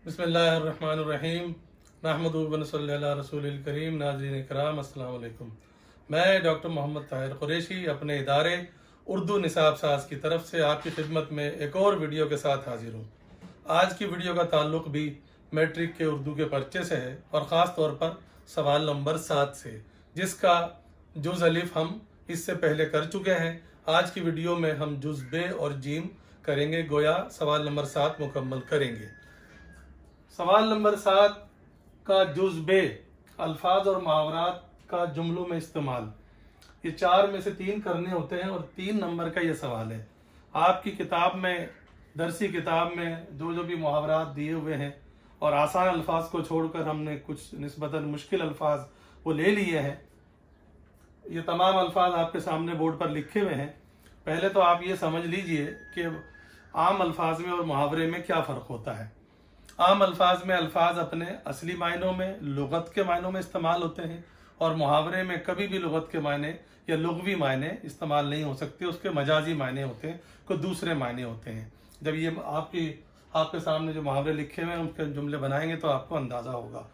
बिस्मिल्लाहिर्रहमानिर्रहीम नहमदुहु व नसल्ली अला रसूलिल करीम। नाज़रीन इकराम, अस्सलाम वालेकुम। मैं डॉक्टर मोहम्मद ताहिर कुरैशी अपने इदारे उर्दू निसाब साज की तरफ से आपकी खिदमत में एक और वीडियो के साथ हाजिर हूँ। आज की वीडियो का ताल्लुक भी मैट्रिक के उर्दू के पर्चे से है और ख़ास तौर पर सवाल नंबर 7 से, जिसका जुज़ अलिफ हम इससे पहले कर चुके हैं। आज की वीडियो में हम जुज़ बे और जीम करेंगे, गोया सवाल नंबर 7 मुकम्मल करेंगे। सवाल नंबर 7 का जुज़ बे, अल्फाज और मुहावरात का जुमलों में इस्तेमाल, ये 4 में से 3 करने होते हैं और 3 नंबर का ये सवाल है। आपकी किताब में, दरसी किताब में जो भी मुहावरात दिए हुए हैं और आसान अल्फाज को छोड़कर हमने कुछ निस्बतन मुश्किल अल्फाज वो ले लिए हैं। ये तमाम अल्फाज आपके सामने बोर्ड पर लिखे हुए हैं। पहले तो आप ये समझ लीजिए कि आम अल्फाज में और मुहावरे में क्या फ़र्क होता है। आम अल्फाज में अल्फाज अपने असली मायनों में, लुगत के मायनों में इस्तेमाल होते हैं और मुहावरे में कभी भी लुगत के मायने या लुगवी मायने इस्तेमाल नहीं हो सकते, उसके मजाजी मायने होते हैं, कोई दूसरे मायने होते हैं। जब ये आपके सामने जो मुहावरे लिखे हुए हैं उनके जुमले बनाएंगे तो आपको अंदाज़ा होगा।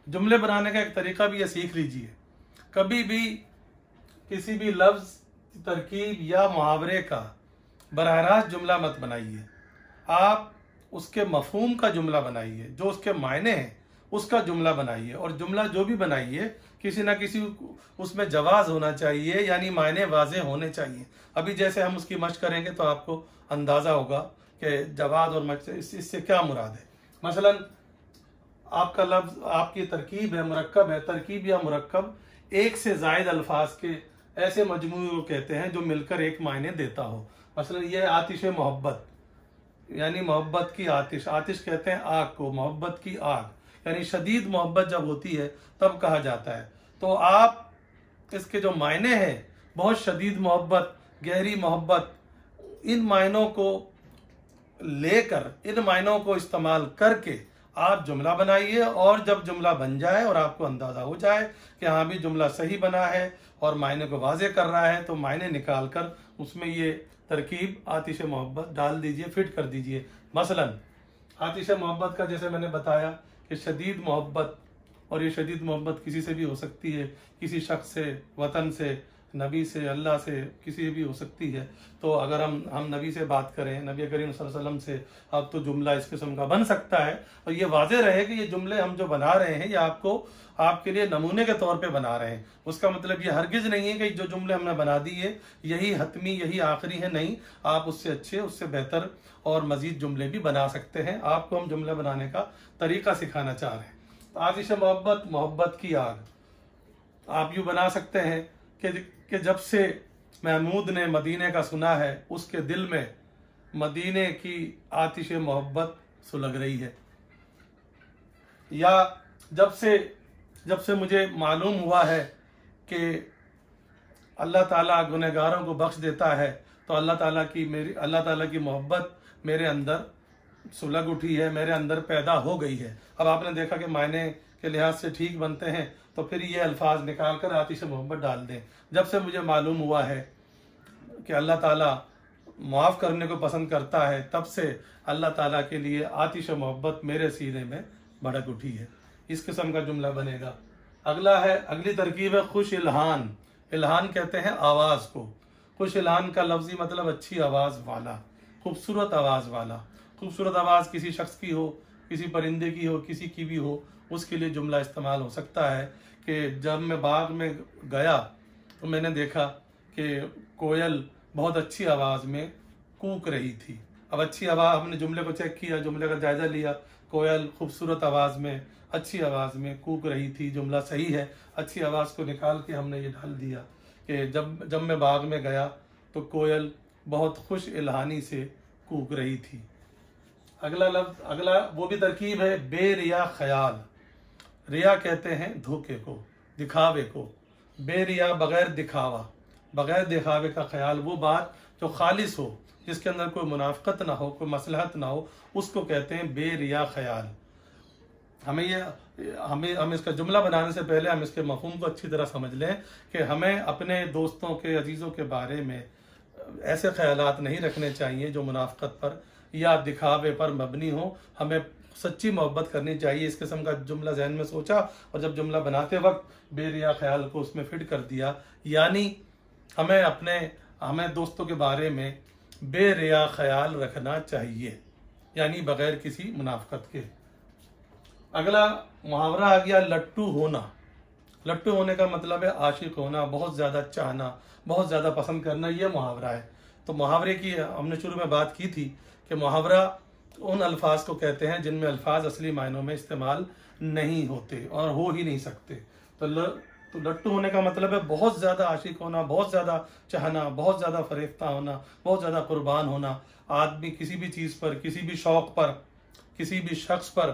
जुमले बनाने का एक तरीका भी ये सीख लीजिए। कभी भी किसी भी लफ्ज़, तरकीब या मुहावरे का बराह रास्त जुमला मत बनाइए। आप उसके मफहूम का जुमला बनाइए, जो उसके मायने हैं उसका जुमला बनाइए। और जुमला जो भी बनाइए किसी ना किसी उसमें जवाज होना चाहिए, यानी मायने वाज़े होने चाहिए। अभी जैसे हम उसकी मशक करेंगे तो आपको अंदाज़ा होगा कि जवाज और मशक इससे क्या मुराद है। मसलन आपका लफ्ज़, आपकी तरकीब है, मुरक्कब है। तरकीब या मुरक्कब एक से ज़ायद अल्फाज के ऐसे मजमूए को कहते हैं जो मिलकर एक मायने देता हो। मसलन ये आतिश मोहब्बत, यानी मोहब्बत की आतिश। आतिश कहते हैं आग को, मोहब्बत की आग, यानी शदीद मोहब्बत जब होती है तब कहा जाता है। तो आप इसके जो मायने हैं, बहुत शदीद मोहब्बत, गहरी मोहब्बत, इन मायनों को लेकर, इन मायनों को इस्तेमाल करके आप जुमला बनाइए। और जब जुमला बन जाए और आपको अंदाज़ा हो जाए कि हाँ भी जुमला सही बना है और मायने को वाज़े कर रहा है, तो मायने निकाल कर उसमें ये तरकीब आतिश मोहब्बत डाल दीजिए, फिट कर दीजिए। मसलन आतिश मोहब्बत का जैसे मैंने बताया कि शदीद मोहब्बत, और ये शदीद मोहब्बत किसी से भी हो सकती है, किसी शख्स से, वतन से, नबी से, अल्लाह से, किसी से भी हो सकती है। तो अगर हम नबी से बात करें, नबी करीम सल्लल्लाहु अलैहि वसल्लम से, अब तो जुमला इस किस्म का बन सकता है। और ये वाज़े रहे कि ये जुमले हम जो बना रहे हैं ये आपके लिए नमूने के तौर पे बना रहे हैं। उसका मतलब ये हरगिज़ नहीं है कि जो जुमले हमने बना दिए यही हतमी, यही आखिरी है। नहीं, आप उससे अच्छे, उससे बेहतर और मज़ीद जुमले भी बना सकते हैं। आपको हम जुमले बनाने का तरीका सिखाना चाह रहे हैं। आतिश मोहब्बत, मोहब्बत की आग, आप यूँ बना सकते हैं कि जब से महमूद ने मदीने का सुना है, उसके दिल में मदीने की आतिश मोहब्बत सुलग रही है। या जब से मुझे मालूम हुआ है कि अल्लाह ताला गुनहगारों को बख्श देता है, तो अल्लाह ताला की मोहब्बत मेरे अंदर सुलग उठी है, मेरे अंदर पैदा हो गई है। अब आपने देखा कि मायने के लिहाज से ठीक बनते हैं, तो फिर ये अल्फाज निकाल कर आतिश मोहब्बत डाल दें। जब से मुझे मालूम हुआ है कि अल्लाह ताला माफ़ करने को पसंद करता है, तब से अल्लाह ताला के लिए आतिश मोहब्बत मेरे सीने में भड़क उठी है। इस किस्म का जुमला बनेगा। अगली तरकीब है खुश इल्हान। इल्हान कहते हैं आवाज़ को। खुश इल्हान का लफ्ज़ी मतलब अच्छी आवाज़ वाला, खूबसूरत आवाज़ वाला। खूबसूरत आवाज़ किसी शख्स की हो, किसी परिंदे की हो, किसी की भी हो, उसके लिए जुमला इस्तेमाल हो सकता है कि जब मैं बाग में गया तो मैंने देखा कि कोयल बहुत अच्छी आवाज़ में कूक रही थी। अब अच्छी आवाज़, हमने जुमले को चेक किया, जुमले का जायज़ा लिया। कोयल खूबसूरत आवाज़ में, अच्छी आवाज़ में कूक रही थी, जुमला सही है। अच्छी आवाज़ को निकाल के हमने ये डाल दिया कि जब मैं बाग में गया तो कोयल बहुत खुश इल्हानी से कूक रही थी। अगला वो भी तरकीब है बेरिया ख्याल। रिया कहते हैं धोखे को, दिखावे को। बेरिया बगैर दिखावा, बगैर दिखावे का ख्याल, वो बात जो खालिस हो, जिसके अंदर कोई मुनाफकत ना हो, कोई मसलहत ना हो, उसको कहते हैं बेरिया ख्याल। हमें इसका जुमला बनाने से पहले हम इसके मफहूम को अच्छी तरह समझ लें कि हमें अपने दोस्तों के, अजीज़ों के बारे में ऐसे ख्यालात नहीं रखने चाहिए जो मुनाफकत पर या दिखावे पर मबनी हो। हमें सच्ची मोहब्बत करनी चाहिए। इस किस्म का जुमला जहन में सोचा और जब जुमला बनाते वक्त बेरिया ख्याल को उसमें फिट कर दिया। यानी हमें दोस्तों के बारे में बेरिया ख्याल रखना चाहिए, यानी बगैर किसी मुनाफकत के। अगला मुहावरा आ गया लट्टू होना। लट्टू होने का मतलब है आशिक होना, बहुत ज़्यादा चाहना, बहुत ज़्यादा पसंद करना, ये मुहावरा है। तो मुहावरे की हमने शुरू में बात की थी कि मुहावरा उन अल्फाज को कहते हैं जिनमें अल्फाज असली मायनों में इस्तेमाल नहीं होते और हो ही नहीं सकते। तो लट्टू होने का मतलब है बहुत ज़्यादा आशिक होना, बहुत ज़्यादा चाहना, बहुत ज़्यादा फरेफ्ता होना, बहुत ज़्यादा कुर्बान होना। आदमी किसी भी चीज़ पर, किसी भी शौक़ पर, किसी भी शख्स पर,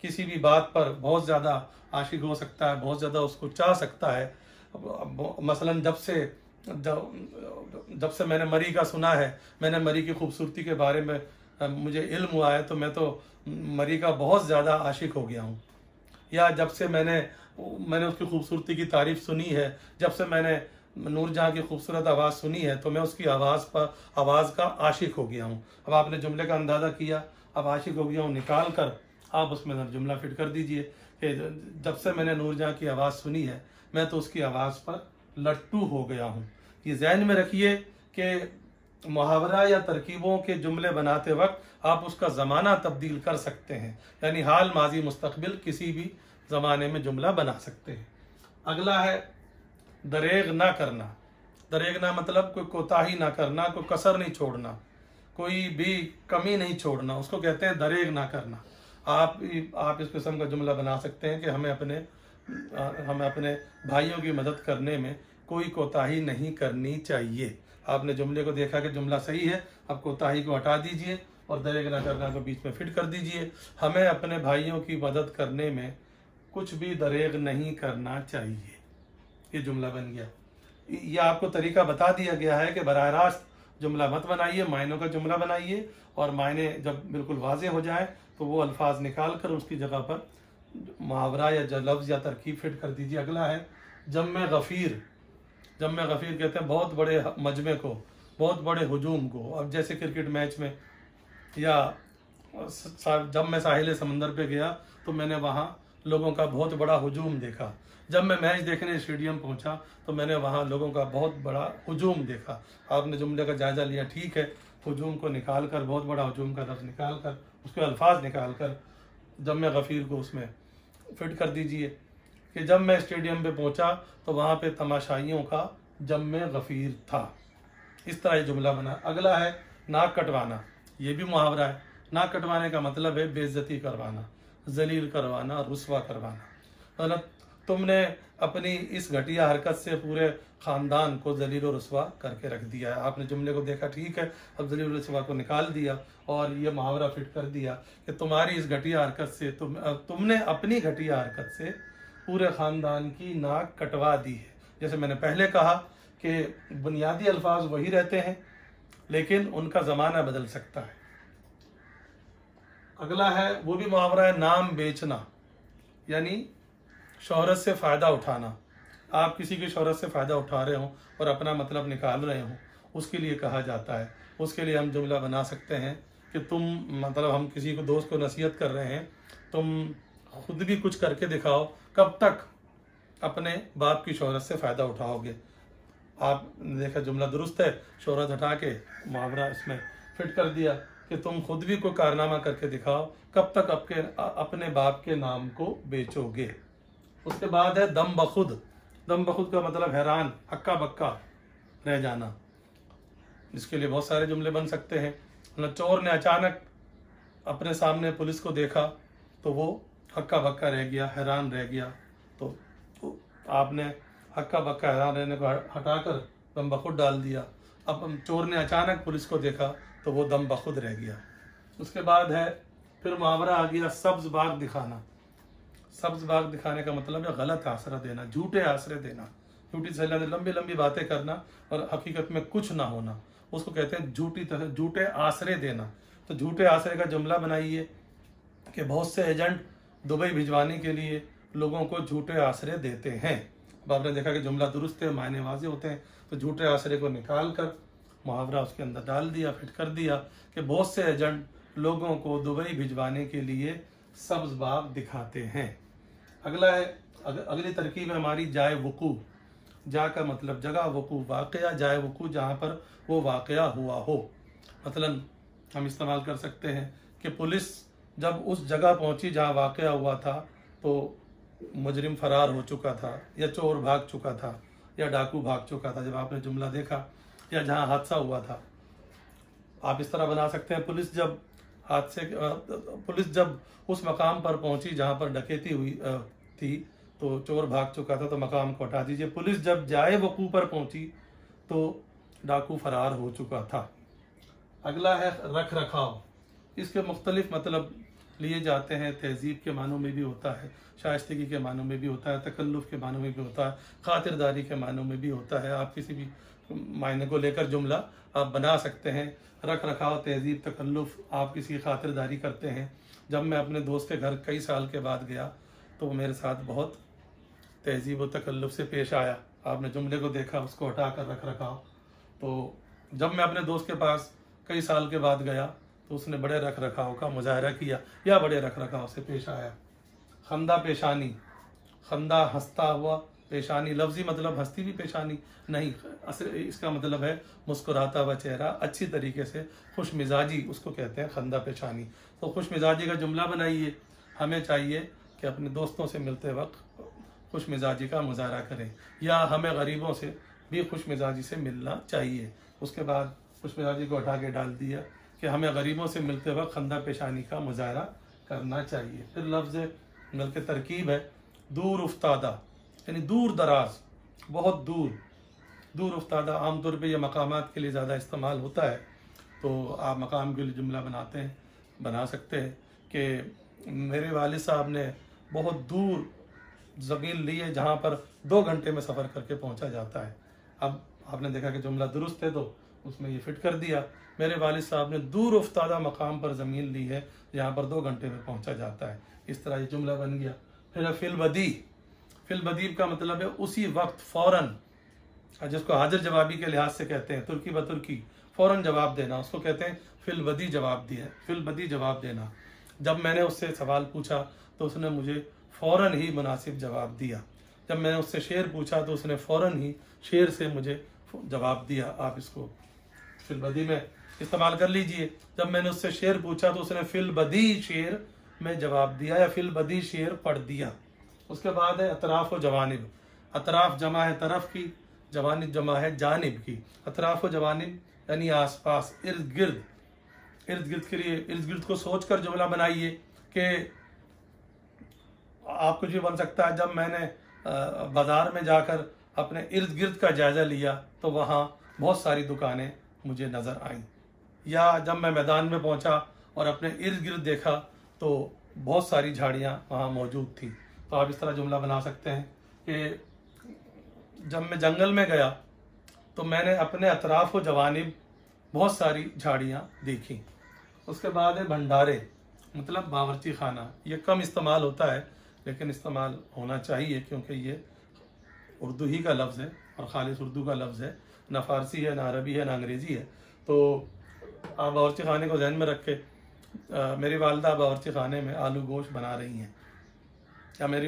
किसी भी बात पर बहुत ज़्यादा आशिक हो सकता है, बहुत ज़्यादा उसको चाह सकता है। मसलन जब से मैंने मरी का सुना है, मैंने मरी की खूबसूरती के बारे में मुझे इल्म हुआ है, तो मैं तो मरी का बहुत ज़्यादा आशिक हो गया हूँ। या जब से मैंने उसकी खूबसूरती की तारीफ़ सुनी है, जब से मैंने नूरजहाँ की खूबसूरत आवाज़ सुनी है, तो मैं उसकी आवाज़ का आशिक हो गया हूँ। अब आपने जुमले का अंदाज़ा किया, अब आशिक हो गया हूँ निकाल कर आप उसमें जुमला फिट कर दीजिए कि जब से मैंने नूरजहाँ की आवाज़ सुनी है, मैं तो उसकी आवाज़ पर लट्टू हो गया हूँ। ये ज़हन में रखिए कि मुहावरा या तरकीबों के जुमले बनाते वक्त आप उसका ज़माना तब्दील कर सकते हैं, यानी हाल, माजी, मुस्तकबिल किसी भी ज़माने में जुमला बना सकते हैं। अगला है दरेग ना करना। दरेग ना मतलब कोई कोताही ना करना, कोई कसर नहीं छोड़ना, कोई भी कमी नहीं छोड़ना, उसको कहते हैं दरेग ना करना। आप इस किस्म का जुमला बना सकते हैं कि हमें अपने भाइयों की मदद करने में कोई कोताही नहीं करनी चाहिए। आपने जुमले को देखा कि जुमला सही है, अब कोताही को हटा दीजिए और दरेग ना करना को बीच में फिट कर दीजिए। हमें अपने भाइयों की मदद करने में कुछ भी दरेग नहीं करना चाहिए। ये जुमला बन गया। ये आपको तरीका बता दिया गया है कि बराह रास्त जुमला मत बनाइए, मायनों का जुमला बनाइए, और मायने जब बिल्कुल वाजे हो जाए तो वो अल्फाज निकाल कर उसकी जगह पर मुहावरा या लफ्ज़ या तरकीब फिट कर दीजिए। अगला है जम्मे गफ़ीर। जम्मे गफ़ीर कहते हैं बहुत बड़े मजमे को, बहुत बड़े हुजूम को। अब जैसे क्रिकेट मैच में, या जब मैं साहिल समंदर पे गया तो मैंने वहाँ लोगों का बहुत बड़ा हुजूम देखा। जब मैं मैच देखने स्टेडियम पहुँचा तो मैंने वहाँ लोगों का बहुत बड़ा हुजूम देखा। आपने जुमले का जायज़ा लिया, ठीक है, हुजूम को निकाल कर, बहुत बड़ा हुजूम का लफ्ज़ निकाल कर, उसके अल्फाज निकाल कर जम्मे गफ़ीर को उसमें फिट कर दीजिए कि जब मैं स्टेडियम पे पहुंचा तो वहाँ पे तमाशाइयों का जम्मे गफ़ीर था। इस तरह ये जुमला बना। अगला है नाक कटवाना। ये भी मुहावरा है। नाक कटवाने का मतलब है बेइज्जती करवाना, जलील करवाना, रुस्वा करवाना। मतलब तुमने अपनी इस घटिया हरकत से पूरे ख़ानदान को जलील और रुस्वा करके रख दिया है। आपने जुमले को देखा, ठीक है, अब जलील और रुस्वा को निकाल दिया और ये मुहावरा फिट कर दिया कि तुम्हारी इस घटिया हरकत से तुमने अपनी घटिया हरकत से पूरे ख़ानदान की नाक कटवा दी है। जैसे मैंने पहले कहा कि बुनियादी अल्फाज वही रहते हैं लेकिन उनका ज़माना बदल सकता है। अगला है, वो भी मुहावरा है, नाम बेचना, यानी शोहरत से फ़ायदा उठाना। आप किसी की शोहरत से फ़ायदा उठा रहे हो और अपना मतलब निकाल रहे हो, उसके लिए कहा जाता है। उसके लिए हम जुमला बना सकते हैं कि मतलब हम किसी को, दोस्त को नसीहत कर रहे हैं, तुम खुद भी कुछ करके दिखाओ, कब तक अपने बाप की शोहरत से फ़ायदा उठाओगे। आप देखा जुमला दुरुस्त है, शोहरत हटा के मुहावरा इसमें फिट कर दिया कि तुम खुद भी कोई कारनामा करके दिखाओ, कब तक अपने बाप के नाम को बेचोगे। उसके बाद है दम बखुद। दम बखुद का मतलब हैरान, हक्का बक्का रह जाना। इसके लिए बहुत सारे जुमले बन सकते हैं। मतलब चोर ने अचानक अपने सामने पुलिस को देखा तो वो हक्का बक्का रह गया, हैरान रह गया। तो आपने हक्का बक्का हैरान रहने को हटाकर दम बखुद डाल दिया। अब चोर ने अचानक पुलिस को देखा तो वो दम बखुद रह गया। उसके बाद है फिर मुहावरा आ गया सब्ज बाग दिखाना। सब्ज बाग दिखाने का मतलब है गलत आसरा देना, झूठे आसरे देना, झूठी सलाह, लंबी लंबी बातें करना और हकीकत में कुछ ना होना, उसको कहते हैं झूठे आसरे देना। तो झूठे आसरे का जुमला बनाइए कि बहुत से एजेंट दुबई भिजवाने के लिए लोगों को झूठे आसरे देते हैं। अब आपने देखा कि जुमला दुरुस्त है, मायने वाज़े होते हैं, तो झूठे आसरे को निकाल कर मुहावरा उसके अंदर डाल दिया, फिट कर दिया कि बहुत से एजेंट लोगों को दुबई भिजवाने के लिए सब्ज बाग दिखाते हैं। अगला है, अगली तरकीब है हमारी जाए वकू। जा का मतलब जगह, वकू वाक़या, जाए वकू जहाँ पर वो वाक़या हुआ हो। मसलन हम इस्तेमाल कर सकते हैं कि पुलिस जब उस जगह पहुंची जहाँ वाक़या हुआ था तो मुजरिम फरार हो चुका था, या चोर भाग चुका था, या डाकू भाग चुका था। जब आपने जुमला देखा, या जहाँ हादसा हुआ था, आप इस तरह बना सकते हैं, पुलिस जब उस मकाम पर पहुंची जहाँ पर डकैती हुई थी तो चोर भाग चुका था, तो मकाम को हटा दीजिए। पुलिस जब जाए वकू पर पहुंची तो डाकू फरार हो चुका था। अगला है रख रखाव। इसके मुख्तलिफ मतलब लिए जाते हैं। तहजीब के मानों में भी होता है, शाइस्तगी के मानों में भी होता है, तकल्लुफ़ के मानों में भी होता है, खातिरदारी के मानों में भी होता है। आप किसी भी मायने को लेकर जुमला आप बना सकते हैं। रख रखाव, तहजीब, तकल्लुफ़, आप किसी की खातिरदारी करते हैं। जब मैं अपने दोस्त के घर कई साल के बाद गया तो वो मेरे साथ बहुत तहजीब और तकल्लुफ़ से पेश आया। आपने जुमले को देखा, उसको हटाकर रख रखाव। तो जब मैं अपने दोस्त के पास कई साल के बाद गया तो उसने बड़े रख रखाव का मुजाहरा किया या बड़े रख रखाव से पेश आया। खंदा पेशानी, खंदा हंसता हुआ, पेशानी लफ्जी मतलब हंसती भी पेशानी नहीं, इसका मतलब है मुस्कुराता हुआ चेहरा, अच्छी तरीके से खुश मिजाजी, उसको कहते हैं खंदा पेशानी। तो खुश मिजाजी का जुमला बनाइए। हमें चाहिए कि अपने दोस्तों से मिलते वक्त खुश मिजाजी का मुजाहरा करें, या हमें गरीबों से भी खुश मिजाजी से मिलना चाहिए। उसके बाद खुश मिजाजी को हटा के डाल दिया कि हमें गरीबों से मिलते वक्त खंदा पेशानी का मुजाहरा करना चाहिए। फिर लफ्ज़ बल्कि तरकीब है दूर उफ्तादा, यानी दूर दराज, बहुत दूर। दूर उफ्तादा आमतौर पे ये मकामात के लिए ज़्यादा इस्तेमाल होता है, तो आप मकाम के लिए जुमला बना सकते हैं कि मेरे वालिद साहब ने बहुत दूर ज़मीन ली है जहाँ पर 2 घंटे में सफ़र करके पहुँचा जाता है। अब आपने देखा कि जुमला दुरुस्त है तो उसमें ये फिट कर दिया। मेरे वालिद साहब ने दूर उफ्तादा मकाम पर ज़मीन ली है जहाँ पर 2 घंटे में पहुँचा जाता है। इस तरह ये जुमला बन गया। फिर फिल बदी। फिल बदी का मतलब है उसी वक्त, फ़ौरन, जिसको हाजिर जवाबी के लिहाज से कहते हैं, तुर्की ब तुर्की, फ़ौरन जवाब देना, उसको कहते हैं फिल बदी जवाब दिया। फिल बदी जवाब देना। जब मैंने उससे सवाल पूछा तो उसने मुझे फ़ौरन ही मुनासिब जवाब दिया। जब मैंने उससे शेर पूछा तो उसने फ़ौरन ही शेर से मुझे जवाब दिया। आप इसको फिल बदी में इस्तेमाल कर लीजिए। जब मैंने उससे शेर पूछा तो उसने फिल बदी शेर में जवाब दिया, या फिल बदी शेर पढ़ दिया। उसके बाद है अतराफ व जवानिब। अतराफ जमा है तरफ की, जवानिब जमा है जानिब की। अतराफ व जवानिब यानी आस पास, इर्द गिर्द। इर्द गिर्द के लिए इर्द गिर्द को सोच कर जुमला बनाइए कि आप कुछ भी बन सकता है। जब मैंने बाजार में जाकर अपने इर्द गिर्द का जायजा लिया तो वहाँ बहुत सारी दुकानें मुझे नजर आईं, या जब मैं मैदान में पहुंचा और अपने इर्द गिर्द देखा तो बहुत सारी झाड़ियाँ वहाँ मौजूद थी। तो आप इस तरह जुमला बना सकते हैं कि जब मैं जंगल में गया तो मैंने अपने अतराफ व जवानिब बहुत सारी झाड़ियाँ देखी। उसके बाद है भंडारे, मतलब बावर्ची खाना। ये कम इस्तेमाल होता है लेकिन इस्तेमाल होना चाहिए क्योंकि ये उर्दू ही का लफ्ज़ है और खालिस उर्दू का लफ्ज़ है, ना फारसी है, ना अरबी है, ना अंग्रेज़ी है। तो आप बावर्ची खाने को ध्यान में रखे। मेरी वालदा बावर्ची खाने में आलू गोश्त बना रही हैं, या मेरी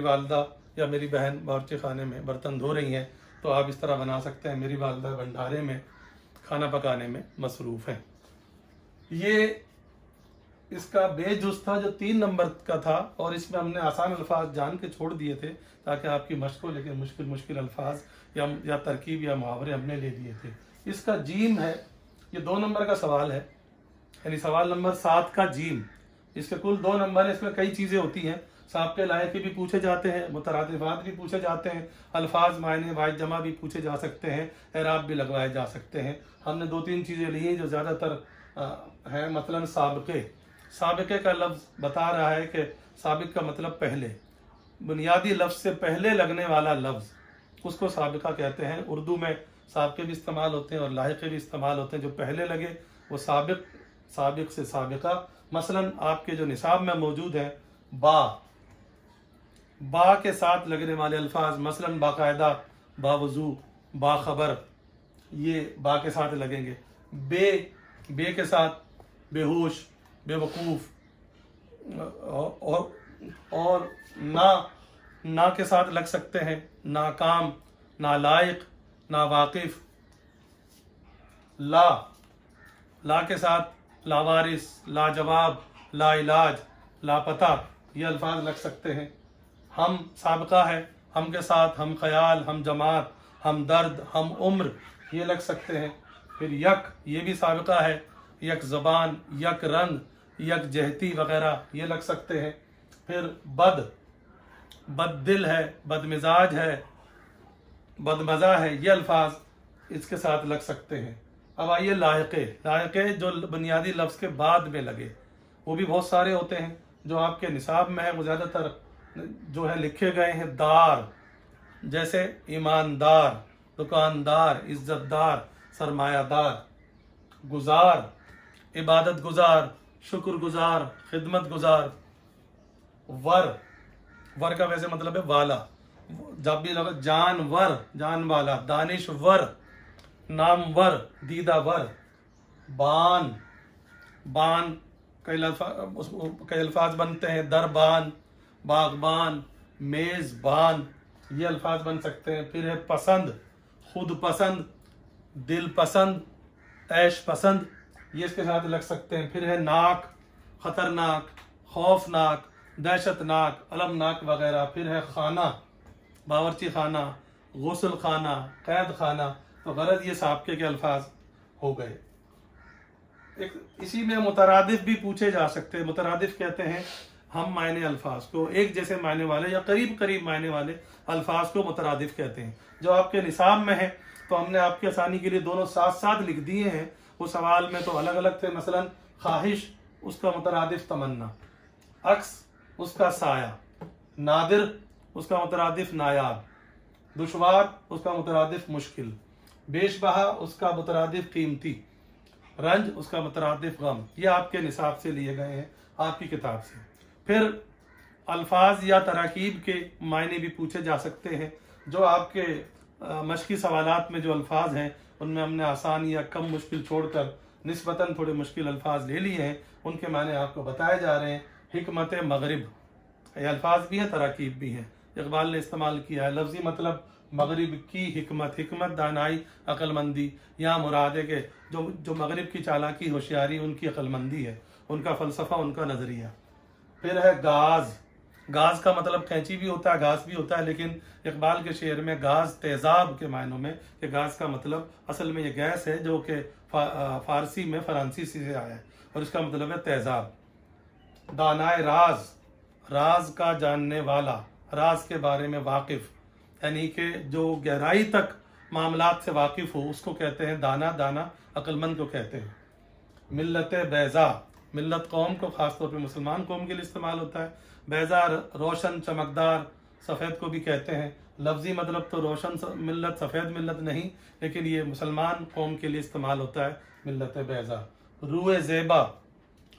वालदा या मेरी बहन बावर्ची खाने में बर्तन धो रही हैं, तो आप इस तरह बना सकते हैं मेरी वालदा भंडारे में खाना पकाने में मसरूफ़ है। ये इसका बेजुस था जो 3 नंबर का था, और इसमें हमने आसान अल्फाज जान के छोड़ दिए थे ताकि आपकी मश्क हो, लेकिन मुश्किल अल्फाज या तरकीब या मुहावरे हमने ले लिए थे। इसका जीम है, ये 2 नंबर का सवाल है, यानी सवाल नंबर 7 का जीम। इसके कुल 2 नंबर है। इसमें कई चीज़ें होती हैं, साबिक़े लायक़े भी पूछे जाते हैं, मुतरादिफ़ात भी पूछे जाते हैं, अल्फाज मायने वाहिद जमा भी पूछे जा सकते हैं, एराब भी लगवाए जा सकते हैं। हमने 2-3 चीज़ें ली हैं जो ज़्यादातर है। मसलन साबिक़े का लफ्ज़ बता रहा है कि साबिक़ का मतलब पहले, बुनियादी लफ्ज़ से पहले लगने वाला लफ्ज़, उसको साबिक़ा कहते हैं। उर्दू में साबिक़े भी इस्तेमाल होते हैं और लाहिक़े भी इस्तेमाल होते हैं। जो पहले लगे वो साबिक़ से साबिक़ा। मसलन आपके जो निसाब में मौजूद है बा के साथ लगने वाले अल्फाज, मसलन बाकायदा, बावजू, बाखबर, ये बा के साथ लगेंगे। बे के साथ बेहोश, बेवकूफ़, और ना के साथ लग सकते हैं नाकाम, नालायक, नावाकिफ। ला के साथ लावारिस, लाजवाब, लाइलाज, लापता, ये अल्फाज लग सकते हैं। हम साबका है, हम के साथ हम ख्याल, हम जमात, हम दर्द, हम उम्र, ये लग सकते हैं। फिर यक, ये भी साबका है, यक ज़बान, यक रंग, यक जहती वगैरह, ये लग सकते हैं। फिर बद दिल है, बदमिजाज है, बदमज़ा है, ये अल्फाज इसके साथ लग सकते हैं। अब आइए लायक़े जो बुनियादी लफ्ज़ के बाद में लगे, वो भी बहुत सारे होते हैं। जो आपके निसाब में है वो ज़्यादातर जो है लिखे गए हैं दार, जैसे ईमानदार, दुकानदार, इज्जतदार, सरमायादार। गुजार, इबादत गुजार, शुक्र गुजार, खिदमत गुजार। वर का वैसे मतलब है वाला, जब भी लगा जानवर, जान वाला। दानिशवर, नामवर, दीदावर। बान कई अल्फाज बनते हैं, दरबान, बागबान, मेजबान, ये अल्फाज बन सकते हैं। फिर है पसंद, खुद पसंद, दिल पसंद, ऐश पसंद, ये इसके साथ लग सकते हैं। फिर है नाक, खतरनाक, खौफनाक, दहशतनाक, अलमनाक वगैरह। फिर है खाना, बावर्ची खाना, गुस्ल खाना, कैद खाना। तो गरज ये साबके के अल्फाज हो गए। इसी में मुतरादिफ भी पूछे जा सकते हैं। मुतरादिफ कहते हैं हम मायने अल्फाज को, एक जैसे मायने वाले या करीब करीब मायने वाले अल्फाज को मुतरादिफ कहते हैं। जो आपके निसाब में है तो हमने आपकी आसानी के लिए दोनों साथ साथ लिख दिए हैं। वो सवाल में तो अलग अलग थे। मसलन ख्वाहिश, उसका मुतरादिफ तमन्ना। अक्स, उसका साया। नादिर, उसका मुतरादिफ नायाब। दुश्वार, उसका मुतरादिफ मुश्किल। बेशबहा, उसका मुतरादिफ कीमती। रंज, उसका मुतरादिफ गम। ये आपके निसाब से लिए गए हैं आपकी किताब से। फिर अल्फाज या तराकीब के मायने भी पूछे जा सकते हैं। जो आपके मशकी सवालात में जो अल्फाज हैं उनमें हमने आसान या कम मुश्किल छोड़कर निस्बतन थोड़े मुश्किल अल्फाज ले लिए हैं, उनके मायने आपको बताए जा रहे हैं। हिकमत मगरिब, ये अल्फाज भी है, तराकीब भी है। इकबाल ने इस्तेमाल किया है। लफ्जी मतलब मगरिब की हिकमत, हिकमत दानाई, अक्लमंदी। यहाँ मुराद है कि जो मगरिब की चालाकी, होशियारी, उनकी अक्लमंदी है, उनका फ़लसफ़ा, उनका नज़रिया। फिर है गाज। गाज का मतलब कैंची भी होता है, घास भी होता है, लेकिन इकबाल के शेर में गाज तेजाब के मायनों में, कि गाज का मतलब असल में ये गैस है जो कि फारसी में फ्रांसी से आया है और इसका मतलब है तेजाब। दानाए राज, राज का जानने वाला, राज के बारे में वाकिफ, यानी कि जो गहराई तक मामलात से वाकिफ हो उसको कहते हैं दाना। दाना अक्लमंद को कहते हैं। मिल्लत बैज़ा, मिल्लत कौम को खासतौर पर मुसलमान कौम के लिए इस्तेमाल होता है। बैज़ा रोशन, चमकदार, सफ़ेद को भी कहते हैं। लफ्जी मतलब तो रोशन मिल्लत, सफ़ेद मिल्लत नहीं, लेकिन ये मुसलमान कौम के लिए इस्तेमाल होता है मिल्लत बैज़ा। रूए ज़ेबा,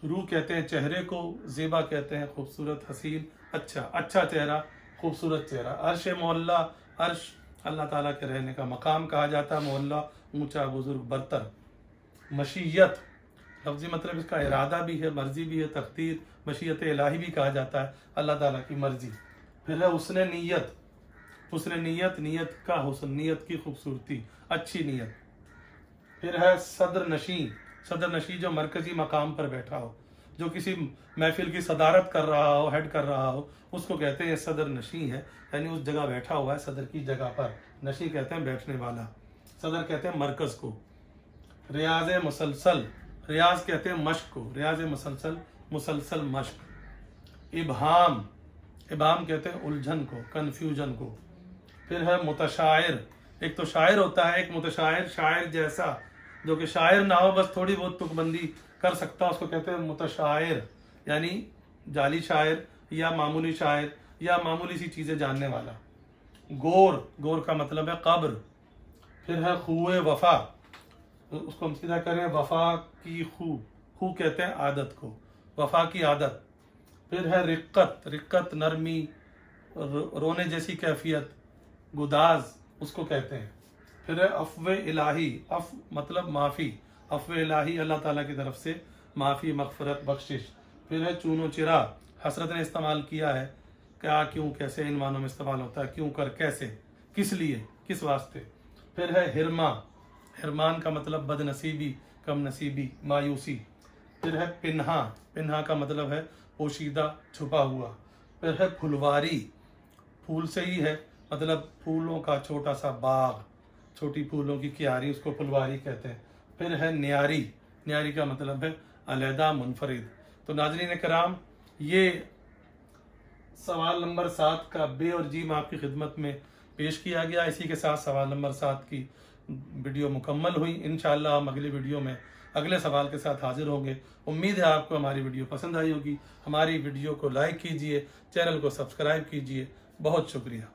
रू कहते हैं चेहरे को, ज़ेबा कहते हैं खूबसूरत, हसीन, अच्छा चेहरा, खूबसूरत चेहरा। अर्श मोहल्ला, अर्श अल्लाह ताला के रहने का मकाम कहा जाता है। मोहल्ला ऊंचा, बुजुर्ग, बरतर। मशीयत, लफ्जी मतलब इसका इरादा भी है, मर्जी भी है, तकदीर, मशीयत इलाही भी कहा जाता है, अल्लाह ताला की मर्जी। फिर है हुस्न नीयत, हुस्न नीयत, नीयत का हुस्न, नीयत की खूबसूरती, अच्छी नीयत। फिर है सदर नशी, सदर नशी जो मरकजी मकाम पर बैठा हो, जो किसी महफिल की सदारत कर रहा हो, हेड कर रहा हो, उसको कहते हैं सदर नशी है, यानी उस जगह बैठा हुआ है, सदर की जगह पर। नशी कहते हैं बैठने वाला, सदर कहते हैं मरकज को। रियाज मुसलसल, रियाज कहते हैं मश्क को, रियाज मुसलसल, मुसलसल मश्क। इबहाम, इबहाम कहते हैं उलझन को, कन्फ्यूजन को। फिर है मुतशायर, एक तो शायर होता है, एक मुतशायर, शायर जैसा, जो कि शायर ना हो बस थोड़ी बहुत तुकबंदी कर सकता, उसको कहते हैं मुतशायर, यानी जाली शायर या मामूली शायर या मामूली सी चीजें जानने वाला। गोर, गोर का मतलब है कब्र। फिर है खुए वफा, उसको हम सीधा करें वफा की खू, खू कहते हैं आदत को, वफा की आदत। फिर है रिक्कत, रिक्कत नरमी, रोने जैसी कैफियत, गुदाज उसको कहते हैं। फिर है अफ़्व इलाही, अफ़ मतलब माफ़ी, अफ़्व इलाही अल्लाह ताला की तरफ से माफ़ी, मग़फ़िरत, बख्शिश। फिर है चूनो चिराग, हसरत ने इस्तेमाल किया है, क्या, क्यों, कैसे, इन मानों में इस्तेमाल होता है, क्यों, कर, कैसे, किस लिए, किस वास्ते। फिर है हिरमा, हिरमान का मतलब बदनसीबी, कम नसीबी, मायूसी। फिर है पिन्हा, पिन्हा का मतलब है पोशीदा, छुपा हुआ। फिर है फुलवारी, फूल से ही है, मतलब फूलों का छोटा सा बाग, छोटी फूलों की क्यारी, उसको फुलवारी कहते हैं। फिर है न्यारी, न्यारी का मतलब है अलहदा, मुनफरिद। तो नाज़रीन कराम, ये सवाल नंबर 7 का बे और जीम आपकी खिदमत में पेश किया गया। इसी के साथ सवाल नंबर 7 की वीडियो मुकम्मल हुई। इंशाअल्लाह हम अगली वीडियो में अगले सवाल के साथ हाजिर होंगे। उम्मीद है आपको हमारी वीडियो पसंद आई होगी। हमारी वीडियो को लाइक कीजिए, चैनल को सब्सक्राइब कीजिए। बहुत शुक्रिया।